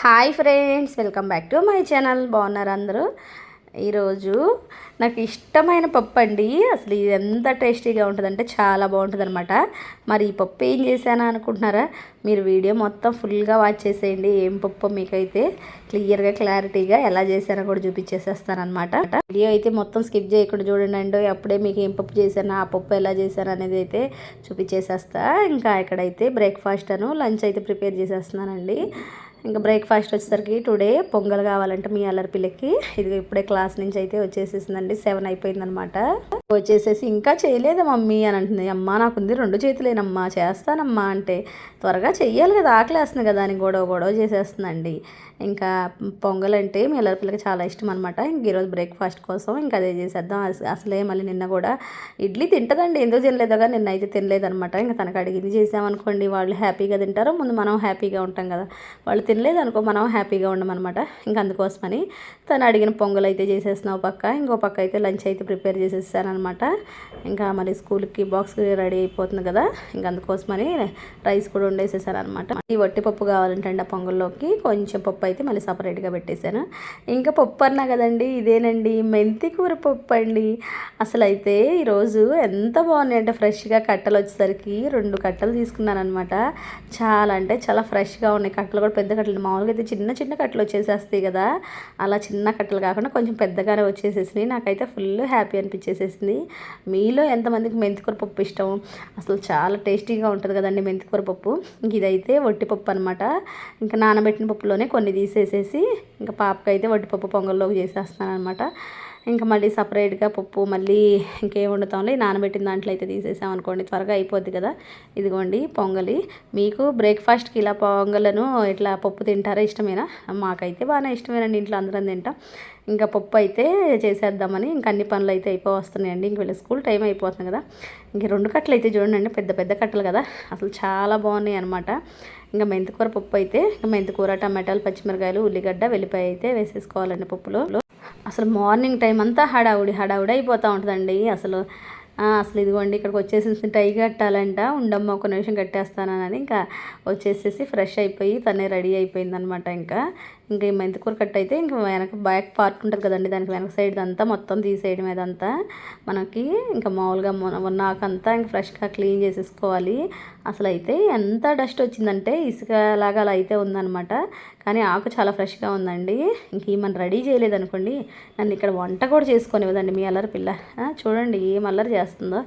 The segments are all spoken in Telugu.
Hi friends, welcome back to my channel. బాగున్నారు అందరూ? ఈరోజు నాకు ఇష్టమైన పప్పు అండి. అసలు ఇది ఎంత టేస్టీగా ఉంటుందంటే చాలా బాగుంటుంది అనమాట. మరి ఈ పప్పు ఏం చేశానా అనుకుంటున్నారా? మీరు వీడియో మొత్తం ఫుల్గా వాచ్ చేసేయండి. ఏం పప్పు మీకైతే క్లియర్గా క్లారిటీగా ఎలా చేశానో కూడా చూపించేసేస్తానమాట. వీడియో అయితే మొత్తం స్కిప్ చేయకుండా చూడండి అండి. అప్పుడే మీకు ఏం పప్పు చేశాను, ఆ పప్పు ఎలా చేశాను అనేది అయితే చూపించేసేస్తా. ఇంకా ఇక్కడైతే బ్రేక్ఫాస్ట్ లంచ్ అయితే ప్రిపేర్ చేసేస్తున్నానండి. ఇంకా బ్రేక్ఫాస్ట్ వచ్చేసరికి టుడే పొంగల్ కావాలంటే మీ అల్లరి పిల్లకి ఇది ఇప్పుడే క్లాస్ నుంచి అయితే వచ్చేసేసిందండి. 7 అయిపోయిందనమాట. వచ్చేసేసి ఇంకా చేయలేదా మమ్మీ అని అంటుంది. అమ్మ నాకుంది 2 చేతులేనమ్మా, చేస్తానమ్మా అంటే త్వరగా చెయ్యాలి కదా, ఆకలేస్తుంది కదా అని గొడవ చేసేస్తుందండి. ఇంకా పొంగల్ అంటే మీ అల్లరి పిల్లకి చాలా ఇష్టం అనమాట. ఇంక ఈరోజు బ్రేక్ఫాస్ట్ కోసం ఇంకా అదే చేసేద్దాం. అసలే మళ్ళీ నిన్న కూడా ఇడ్లీ తింటుందండి, ఎందుకు తినలేదుగా, నిన్న అయితే తినలేదనమాట. ఇంకా తనకు అడిగింది చేసామనుకోండి వాళ్ళు హ్యాపీగా తింటారు, ముందు మనం హ్యాపీగా ఉంటాం కదా. వాళ్ళు తినలేదు అనుకో మనం హ్యాపీగా ఉండమన్నమాట. ఇంకా అందుకోసమని తను అడిగిన పొంగల్ అయితే చేసేస్తున్నావు పక్క, ఇంకో పక్క అయితే లంచ్ అయితే ప్రిపేర్ చేసేసానమాట. ఇంకా మళ్ళీ స్కూల్కి బాక్స్ రెడీ అయిపోతుంది కదా, ఇంకా అందుకోసమని రైస్ కూడా వండేసేసాను అనమాట. ఈ వట్టి పప్పు కావాలంటే ఆ పొంగల్లోకి కొంచెం పప్పు అయితే మళ్ళీ సపరేట్గా పెట్టేశాను. ఇంకా పప్పు అన్నా కదండి, ఇదేనండి మెంతి కూర పప్పు అండి. అసలు అయితే ఈరోజు ఎంత బాగున్నాయి అంటే ఫ్రెష్గా కట్టలు వచ్చేసరికి 2 కట్టలు తీసుకున్నాను అనమాట. చాలా అంటే చాలా ఫ్రెష్గా ఉన్నాయి కట్టలు కూడా. పెద్ద కట్టలు మామూలుగా అయితే చిన్న చిన్న కట్టలు వచ్చేసేస్తాయి కదా, అలా చిన్న కట్టలు కాకుండా కొంచెం పెద్దగానే వచ్చేసేసినాయి. నాకైతే ఫుల్ హ్యాపీ అనిపించేసేసింది. మీలో ఎంతమందికి మెంతికూర పప్పు ఇష్టం? అసలు చాలా టేస్టీగా ఉంటుంది కదండి మెంతికూర పప్పు. ఇంక ఇదైతే వట్టిపప్పు అనమాట. ఇంకా నానబెట్టిన పప్పులోనే కొన్ని తీసేసేసి ఇంకా పాపకైతే వట్టిపప్పు పొంగల్లోకి చేసేస్తాను అనమాట. ఇంకా మళ్ళీ సపరేట్గా పప్పు మళ్ళీ ఇంకేం వండుతాంలే, నానబెట్టిన దాంట్లో అయితే తీసేసామనుకోండి త్వరగా అయిపోద్ది కదా. ఇదిగోండి పొంగలి. మీకు బ్రేక్ఫాస్ట్కి ఇలా పొంగలను ఇట్లా పప్పు తింటారా? ఇష్టమేనా? మాకైతే బాగానే ఇష్టమేనండి, ఇంట్లో అందరం తింటాం. ఇంకా పప్పు అయితే చేసేద్దామని ఇంకా అన్ని పనులు అయితే అయిపోవస్తున్నాయండి. ఇంక వీళ్ళ స్కూల్ టైం అయిపోతుంది కదా. ఇంక 2 కట్టలు అయితే చూడండి, పెద్ద పెద్ద కట్టలు కదా, అసలు చాలా బాగున్నాయి అనమాట. ఇంకా మెంతికూర పప్పు అయితే మెంతికూర, టమాటాలు, పచ్చిమిరకాయలు, ఉల్లిగడ్డ, వెల్లిపాయ అయితే వేసేసుకోవాలండి పప్పులో. అసలు మార్నింగ్ టైం అంతా హడావుడి అయిపోతూ ఉంటుందండి. అసలు ఇదిగోండి ఇక్కడికి వచ్చేసేసి టై కట్టాలంట. ఉండమ్మ ఒక నిమిషం కట్టేస్తానని ఇంకా వచ్చేసేసి ఫ్రెష్ అయిపోయి తనే రెడీ అయిపోయిందనమాట. ఇంకా ఈ మెంతికూర కట్ట అయితే ఇంకా వెనక బ్యాక్ పార్ట్ ఉంటుంది కదండి, దానికి వెనక సైడ్ అంతా మొత్తం తీసేయడం ఇదంతా మనకి ఇంకా మామూలుగా నాకంతా ఇంకా ఫ్రెష్గా క్లీన్ చేసేసుకోవాలి. అసలు అయితే ఎంత డస్ట్ వచ్చిందంటే ఇసుకలాగా అలా అయితే ఉందన్నమాట. కానీ ఆకు చాలా ఫ్రెష్గా ఉందండి. ఇంక ఏమన్నా రెడీ చేయలేదనుకోండి నన్ను ఇక్కడ వంట కూడా చేసుకొనివ్వదండి మీ అల్లరి పిల్ల. చూడండి ఏం అల్లరి చేస్తుందో.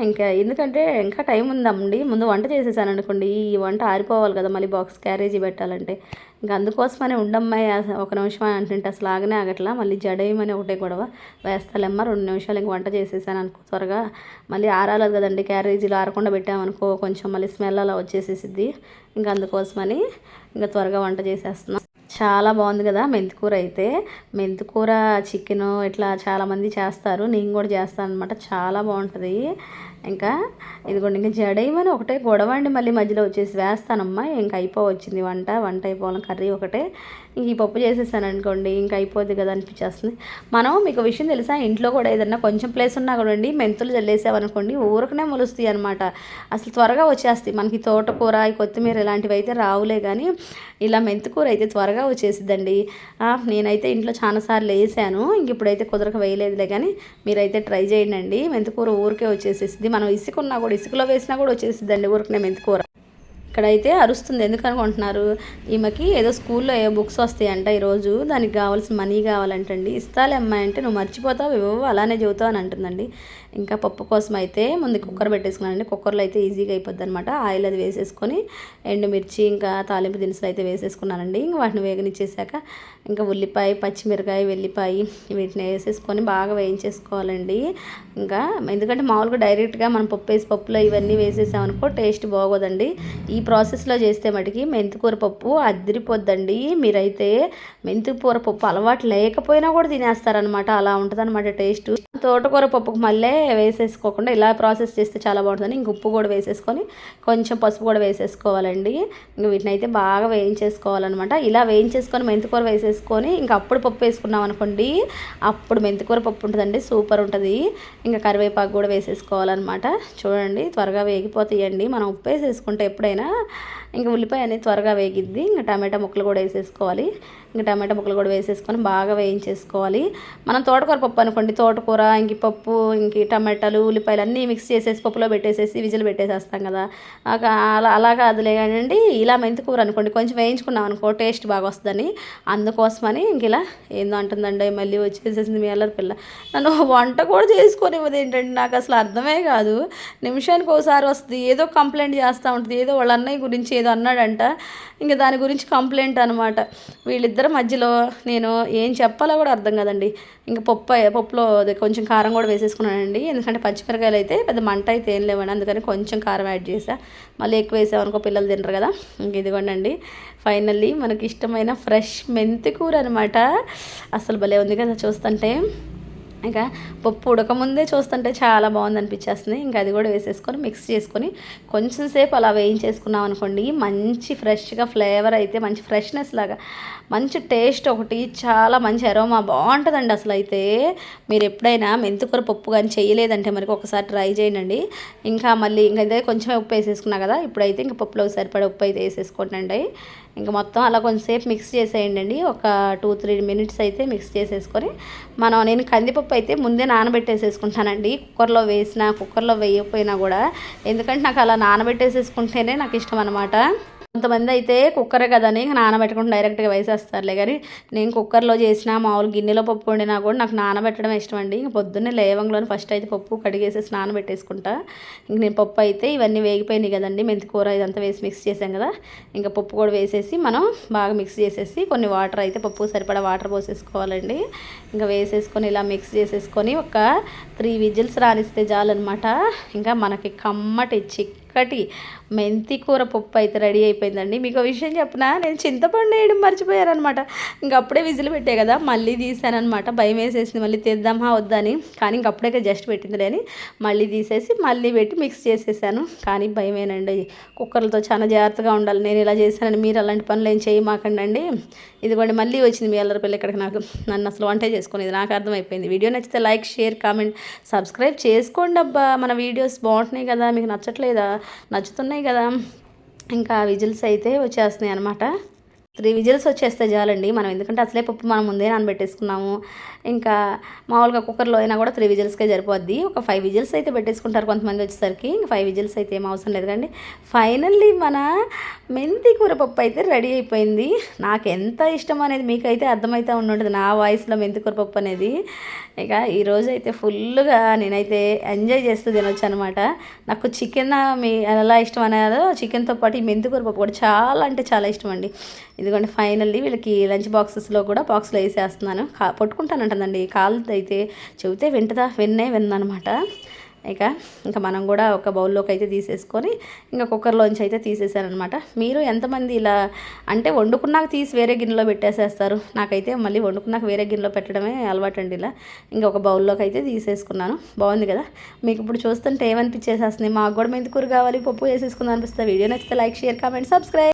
ఇంకా ఎందుకంటే ఇంకా టైం ఉందండి, ముందు వంట చేసేసాను అనుకోండి ఈ వంట ఆరిపోవాలి కదా, మళ్ళీ బాక్స్ క్యారేజీ పెట్టాలంటే. ఇంకా అందుకోసమనే ఉండమ్మాయి ఒక నిమిషం అంటుంటే అసలు ఆగనే ఆగట్లా. మళ్ళీ జడేయమని ఒకటే గొడవ. వేస్తాలేమ్మా 2 నిమిషాలు ఇంక వంట చేసేసాను అనుకో త్వరగా, మళ్ళీ ఆరాలేదు కదండి, క్యారేజీలు ఆరకుండా పెట్టామనుకో కొంచెం మళ్ళీ స్మెల్ అలా వచ్చేసేసిద్ది. ఇంకా అందుకోసమని ఇంకా త్వరగా వంట చేసేస్తున్నాం. చాలా బాగుంది కదా మెంతికూర అయితే. మెంతికూర చికెను ఇట్లా చాలామంది చేస్తారు, నేను కూడా చేస్తాను అనమాట. చాలా బాగుంటుంది. ఇంకా ఇదిగోండి ఇంకా జడేయమని ఒకటే గొడవ అండి. మళ్ళీ మధ్యలో వచ్చేసి వేస్తానమ్మా ఇంకా అయిపోవచ్చింది వంట అయిపోవాలి, కర్రీ ఒకటే. ఇంక ఈ పప్పు చేసేసాను అనుకోండి ఇంకా అయిపోద్ది కదా అనిపించేస్తుంది. మనం మీకు విషయం తెలుసా, ఇంట్లో కూడా ఏదన్నా కొంచెం ప్లేస్ ఉన్నా కూడా అండి మెంతులు చల్లేసామనుకోండి ఊరకనే మొలుస్తాయి అనమాట. అసలు త్వరగా వచ్చేస్తాయి. మనకి తోటకూర, కొత్తిమీర ఇలాంటివి అయితే రావులే, కానీ ఇలా మెంతికూర అయితే త్వరగా వచ్చేసిద్దండి. నేనైతే ఇంట్లో చాలాసార్లు వేసాను, ఇంక ఇప్పుడైతే కుదరక వేయలేదులే, కానీ మీరైతే ట్రై చేయండి. మెంతికూర ఊరికే వచ్చేసేసింది. మనం ఇసుకున్నా కూడా ఇసుకలో వేసినా కూడా వచ్చేసిద్దండి ఊరికనే మెంతికూర. ఇక్కడైతే అరుస్తుంది, ఎందుకు అనుకుంటున్నారు? ఈమెకి ఏదో స్కూల్లో ఏ బుక్స్ వస్తాయంట ఈరోజు, దానికి కావాల్సిన మనీ కావాలంటండి. ఇస్తాలే అమ్మాయి అంటే నువ్వు మర్చిపోతావు ఇవ్వవు అలానే చెబుతావు అని అంటుందండి. ఇంకా పప్పు కోసం అయితే ముందు కుక్కర్ పెట్టేసుకున్నానండి. కుక్కర్లో అయితే ఈజీగా అయిపోద్ది అనమాట. ఆయిల్ అది వేసేసుకొని ఎండుమిర్చి ఇంకా తాలింపు దినుసులు అయితే వేసేసుకున్నానండి. ఇంకా వాటిని వేగనిచ్చేసాక ఇంకా ఉల్లిపాయ, పచ్చిమిరకాయ, వెల్లిపాయ వీటిని వేసేసుకొని బాగా వేయించేసుకోవాలండి. ఇంకా ఎందుకంటే మామూలుగా డైరెక్ట్గా మనం పప్పు వేసి పప్పులో ఇవన్నీ వేసేసామనుకో టేస్ట్ బాగోదండి. ఈ ప్రాసెస్లో చేస్తే మటుకి మెంతికూర పప్పు అదిరిపోద్దండి. మీరైతే మెంతికూర పప్పు అలవాటు లేకపోయినా కూడా తినేస్తారనమాట, అలా ఉంటుంది అనమాట టేస్ట్. తోటకూర పప్పుకు మళ్ళీ వేసేసుకోకుండా ఇలా ప్రాసెస్ చేస్తే చాలా బాగుంటుందని ఇంక ఉప్పు కూడా వేసేసుకొని కొంచెం పసుపు కూడా వేసేసుకోవాలండి. ఇంక వీటిని అయితే బాగా వేయించేసుకోవాలన్నమాట. ఇలా వేయించేసుకొని మెంతికూర వేసేసుకొని ఇంక అప్పుడు పప్పు వేసుకున్నాం అనుకోండి, అప్పుడు మెంతికూర పప్పు ఉంటుందండి, సూపర్ ఉంటుంది. ఇంకా కరివేపాకు కూడా వేసేసుకోవాలన్నమాట. చూడండి త్వరగా వేగిపోతాయండి మనం ఉప్పు వేసేసుకుంటే ఎప్పుడైనా. ఇంకా ఉల్లిపాయ అనేది త్వరగా వేగిద్ది. ఇంకా టమాటా ముక్కలు కూడా వేసేసుకోవాలి. ఇంకా టమాటా ముక్కలు కూడా వేసేసుకొని బాగా వేయించేసుకోవాలి. మనం తోటకూర పప్పు అనుకోండి, తోటకూర ఇంక పప్పు ఇంక టమాటాలు ఉల్లిపాయలు అన్నీ మిక్స్ చేసేసి పప్పులో పెట్టేసేసి విజిల్ పెట్టేసేస్తాం కదా, అలా కాదులే కానివ్వండి. ఇలా మెంతికూర అనుకోండి కొంచెం వేయించుకున్నాం అనుకో టేస్ట్ బాగా వస్తుందని, అందుకోసమని ఇంక ఇలా ఏందో అంటుందండి మళ్ళీ వచ్చేసేసింది మీ అల్లరి పిల్ల. నన్ను వంట కూడా చేసుకొని ఇవ్వదు ఏంటంటే, నాకు అసలు అర్థమే కాదు. నిమిషానికి ఒకసారి వస్తుంది, ఏదో కంప్లైంట్ చేస్తూ ఉంటుంది, ఏదో వాళ్ళ అన్నయ్య గురించి ఏదో అన్నాడంట, ఇంకా దాని గురించి కంప్లైంట్ అనమాట. వీళ్ళిద్దరి మధ్యలో నేను ఏం చెప్పాలో కూడా అర్థం కదండి. ఇంకా పప్పులో కొంచెం కారం కూడా వేసేసుకున్నానండి, ఎందుకంటే పచ్చిమిరకాయలు అయితే పెద్ద మంట అయితే ఏం లేవండి, అందుకని కొంచెం కారం యాడ్ చేసా. మళ్ళీ ఎక్కువ వేసామనుకో పిల్లలు తినరు కదా. ఇంక ఇదిగోండి ఫైనల్లీ మనకి ఇష్టమైన ఫ్రెష్ మెంతి కూర అనమాట. అసలు భలే ఉంది కదా చూస్తుంటే. ఇంకా పప్పు ఉడకముందే చూస్తుంటే చాలా బాగుంది అనిపించేస్తుంది. ఇంకా అది కూడా వేసేసుకొని మిక్స్ చేసుకొని కొంచెం సేపు అలా వేయించేసుకున్నాం అనుకోండి, మంచి ఫ్రెష్గా ఫ్లేవర్ అయితే మంచి ఫ్రెష్నెస్ లాగా మంచి టేస్ట్ ఒకటి చాలా మంచి అరోమా బాగుంటుందండి. అసలు అయితే మీరు ఎప్పుడైనా మెంతికూర పప్పు కానీ చేయలేదంటే మరి ఒకసారి ట్రై చేయండి. ఇంకా మళ్ళీ ఇంకా ఇదే కొంచెం ఉప్పు వేసేసుకున్నా కదా, ఇప్పుడైతే ఇంకా పప్పులోకి సరిపడే ఉప్పు అయితే వేసేసుకోండి. ఇంకా మొత్తం అలా కొంచెంసేపు మిక్స్ చేసేయండి. ఒక 2-3 మినిట్స్ అయితే మిక్స్ చేసేసుకొని నేను కందిపప్పు అయితే ముందే నానబెట్టేసేసుకుంటానండి. కుక్కర్లో వేయకపోయినా కూడా, ఎందుకంటే నాకు అలా నానబెట్టేసేసుకుంటేనే నాకు ఇష్టం అనమాట. కొంతమంది అయితే కుక్కరే కదని నానబెట్టకుండా డైరెక్ట్గా వేసేస్తారులే, కానీ నేను కుక్కర్లో చేసిన మామూలు గిన్నెలో పప్పు వండినా కూడా నాకు నానబెట్టడం ఇష్టం అండి. ఇంక పొద్దున్నే లేవంలోనే ఫస్ట్ అయితే పప్పు కడిగేసేసి నానబెట్టేసుకుంటా. ఇంక నేను పప్పు అయితే ఇవన్నీ వేగిపోయినాయి కదండి, మెంతికూర ఇదంతా వేసి మిక్స్ చేసాం కదా, ఇంకా పప్పు కూడా వేసేసి మనం బాగా మిక్స్ చేసేసి కొన్ని వాటర్ అయితే పప్పు సరిపడా వాటర్ పోసేసుకోవాలండి. ఇంకా వేసేసుకొని ఇలా మిక్స్ చేసేసుకొని ఒక 3 విజిల్స్ రానిస్తే చాలన్నమాట. ఇంకా మనకి కమ్మటి చక్కటి మెంతికూర పప్పు అయితే రెడీ అయిపోయిందండి. మీకు విషయం చెప్పినా, నేను చింతపండు వేయడం మర్చిపోయానమాట. ఇంక అప్పుడే విజిల్ పెట్టే కదా, మళ్ళీ తీసానమాట. భయం వేసేసింది మళ్ళీ తీద్దామా వద్దని, కానీ ఇంకప్పుడే జస్ట్ పెట్టింది అని మళ్ళీ తీసేసి మళ్ళీ పెట్టి మిక్స్ చేసేసాను. కానీ భయమేనండి, కుక్కర్లతో చాలా జాగ్రత్తగా ఉండాలి. నేను ఇలా చేశానని మీరు అలాంటి పనులు ఏం చేయమాకండి. ఇదిగోండి మళ్ళీ వచ్చింది మీ అల్లరి పిల్ల ఇక్కడికి. నన్ను అసలు వంటే చేసుకునేది నాకు అర్థమైపోయింది. వీడియో నచ్చితే లైక్, షేర్, కామెంట్, సబ్స్క్రైబ్ చేసుకోండి అబ్బా. మన వీడియోస్ బాగుంటున్నాయి కదా, మీకు నచ్చట్లేదా? నచ్చుతున్నాయి కదా. ఇంకా విజిల్స్ అయితే వచ్చేస్తున్నాయి అనమాట. 3 విజిల్స్ వచ్చేస్తే చాలండి మనం, ఎందుకంటే అసలే పప్పు మనం ముందే నానబెట్టేసుకున్నాము. ఇంకా మామూలుగా కుక్కర్లో అయినా కూడా 3 విజిల్స్కే సరిపోద్ది. ఒక 5 విజిల్స్ అయితే పెట్టేసుకుంటారు కొంతమంది వచ్చేసరికి. ఇంకా 5 విజిల్స్ అయితే ఏం అవసరం లేదు కండి. ఫైనల్లీ మన మెంతి కూర పప్పు అయితే రెడీ అయిపోయింది. నాకు ఎంత ఇష్టం అనేది మీకైతే అర్థమైతే ఉంటుంది నా వాయిస్లో మెంతి కూర పప్పు అనేది. ఇక ఈరోజు అయితే ఫుల్గా నేనైతే ఎంజాయ్ చేస్తూ తినొచ్చు అనమాట. నాకు చికెన్ ఎలా ఇష్టం అనేదో, చికెన్తో పాటు ఈ మెంతి కూర పప్పు కూడా చాలా అంటే చాలా ఇష్టం అండి. ఇదిగోండి ఫైనల్లీ వీళ్ళకి లంచ్ బాక్సెస్లో కూడా బాక్స్లో వేసేస్తున్నాను. పట్టుకుంటానంటుందండి, కాలు అయితే చెబితే విన్నదనమాట. ఇంకా మనం కూడా ఒక బౌల్లోకి అయితే తీసేసుకొని ఇంకా కుక్కర్లోంచి అయితే తీసేసానమాట. మీరు ఎంతమంది ఇలా అంటే వండుకున్నాక తీసి వేరే గిన్నెలో పెట్టేసేస్తారు? నాకైతే మళ్ళీ వండుకున్నాక వేరే గిన్నెలో పెట్టడమే అలవాటు అండి. ఇలా ఇంకా ఒక బౌల్లోకి అయితే తీసేసుకున్నాను. బాగుంది కదా. మీకు ఇప్పుడు చూస్తుంటే ఏమనిపించేసేస్తుంది, మాకు కూడా మెంతికూర కావాలి పప్పు వేసేసుకుందాం అనిపిస్తుంది. వీడియో నచ్చితే లైక్, షేర్, కామెంట్, సబ్స్క్రైబ్.